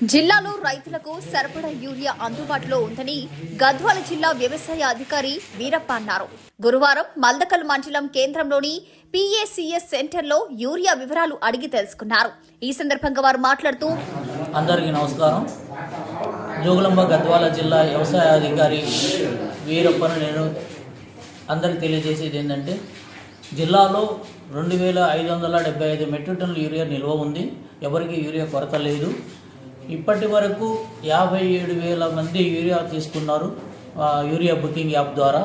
జిల్లాలో రైతులకు సరిపడా యూరియా అందుబాటులో ఉందని గద్వాల జిల్లా వ్యవసాయ అధికారి వీరప్ప అన్నారు. గురువారం మల్దకల్ మండలం కేంద్రంలోని PACS సెంటర్లో యూరియా వివరాలు అడిగి తెలుసుకున్నారు. ఈ సందర్భంగా వారు మాట్లాడుతూ, అందరికీ నమస్కారం. జోగులాంబ గద్వాల జిల్లా వ్యవసాయ అధికారి వీరప్పను నేను అందరికి తెలియజేసేది ఏంటంటే, జిల్లాలో 2575 మెట్రిక్ టన్నుల యూరియా నిల్వ ఉంది. ఎవరికి యూరియా కొరత లేదు. ఇప్పటి వరకు 57,000 మంది యూరియా తీసుకున్నారు యూరియా బుకింగ్ యాప్ ద్వారా.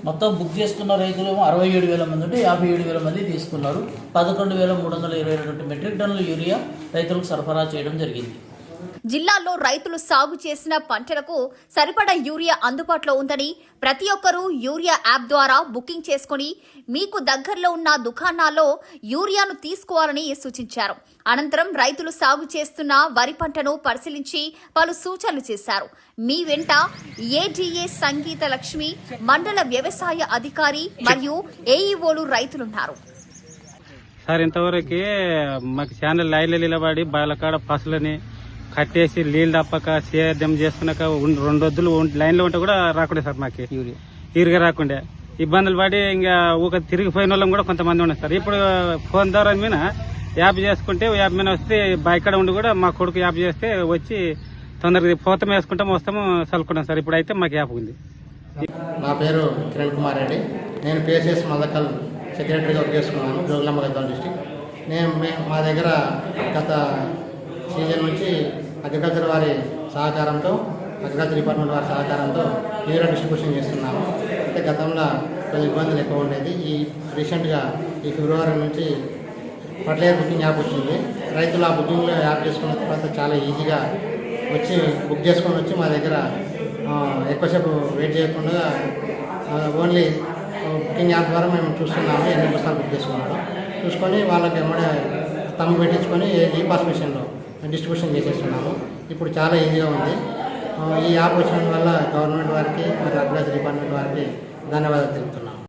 మొత్తం బుక్ చేసుకున్న రైతులేమో 67,000 మంది ఉంటే 57,000 మంది తీసుకున్నారు. 11,322 మెట్రిక్ టన్నుల యూరియా రైతులకు సరఫరా చేయడం జరిగింది. జిల్లాలో రైతులు సాగు చేసిన పంటలకు సరిపడా యూరియా అందుబాటులో ఉందని, ప్రతి ఒక్కరూ యూరియా యాప్ ద్వారా బుకింగ్ చేసుకుని మీకు దగ్గరలో ఉన్న దుకాణాల్లో యూరియాను తీసుకోవాలని సూచించారు. అనంతరం రైతులు సాగు చేస్తున్న వరి పంటను పరిశీలించి పలు సూచనలు చేశారు. మీ వెంట ADA సంగీత లక్ష్మి, మండల వ్యవసాయ అధికారి మరియు AEOలు రైతులున్నారు. సార్, ఇంతవరకు మాకు ఛానల్ లైన్లో నిలబడి బాలకాడ పసులని కట్టేసి నీళ్ళు తప్పక సేద్యం చేసుకున్నాక 2 రోజులు లైన్లో ఉంటే కూడా రాకుండే సార్. మాకు యూరియా రాకుండే ఇబ్బందులు పడి ఇంకా ఒక తిరిగిపోయిన వాళ్ళం కూడా కొంతమంది ఉన్నాయి సార్. ఇప్పుడు ఫోన్ ద్వారా మీద యాప్ చేసుకుంటే యాప్ మీద వస్తే బయట ఉండి కూడా మా కొడుకు యాప్ చేస్తే వచ్చి తొందరగా పోతం వేసుకుంటాం, వస్తాము, చల్లుకుంటాం సార్. ఇప్పుడు అయితే మాకు యాప్ ఉంది. నా పేరు కిరణ్ కుమార్ రెడ్డి. నేను PACS మల్దకల్ సెక్రటరీగా వర్క్ చేసుకున్నాను, జోగులాంబ గద్వాల డిస్టిక్. మా దగ్గర గత సీజన్ నుంచి అగ్రికల్చర్ వారి సహకారంతో, అగ్రికల్చర్ డిపార్ట్మెంట్ వారి సహకారంతో యూరియా డిస్ట్రిబ్యూషన్ చేస్తున్నాము. అయితే గతంలో కొంచెం ఇబ్బందులు ఎక్కువ ఉండేది. రీసెంట్గా ఈ ఫిబ్రవరి నుంచి ఫర్టిలైజర్ బుకింగ్ యాప్ వచ్చింది. రైతులు ఆ బుకింగ్లో యాప్ చేసుకున్న తర్వాత చాలా ఈజీగా వచ్చి బుక్ చేసుకొని వచ్చి మా దగ్గర ఎక్కువసేపు వెయిట్ చేయకుండా ఓన్లీ బుకింగ్ యాప్ ద్వారా మేము చూస్తున్నాము ఎన్ని బస్తాలు బుక్ చేసుకున్నాము. చూసుకొని వాళ్ళకి ఎమ్మడే తమ్ము పెట్టించుకొని ఈ-పాస్ మిషన్లో డిస్ట్రిబ్యూషన్ చేసేస్తున్నాము. ఇప్పుడు చాలా ఈజీగా ఉంది. ఈ యాప్ వచ్చినందువల్ల గవర్నమెంట్ వారికి మరియు అగ్రికల్చర్ డిపార్ట్మెంట్ వారికి ధన్యవాదాలు తెలుపుతున్నాము.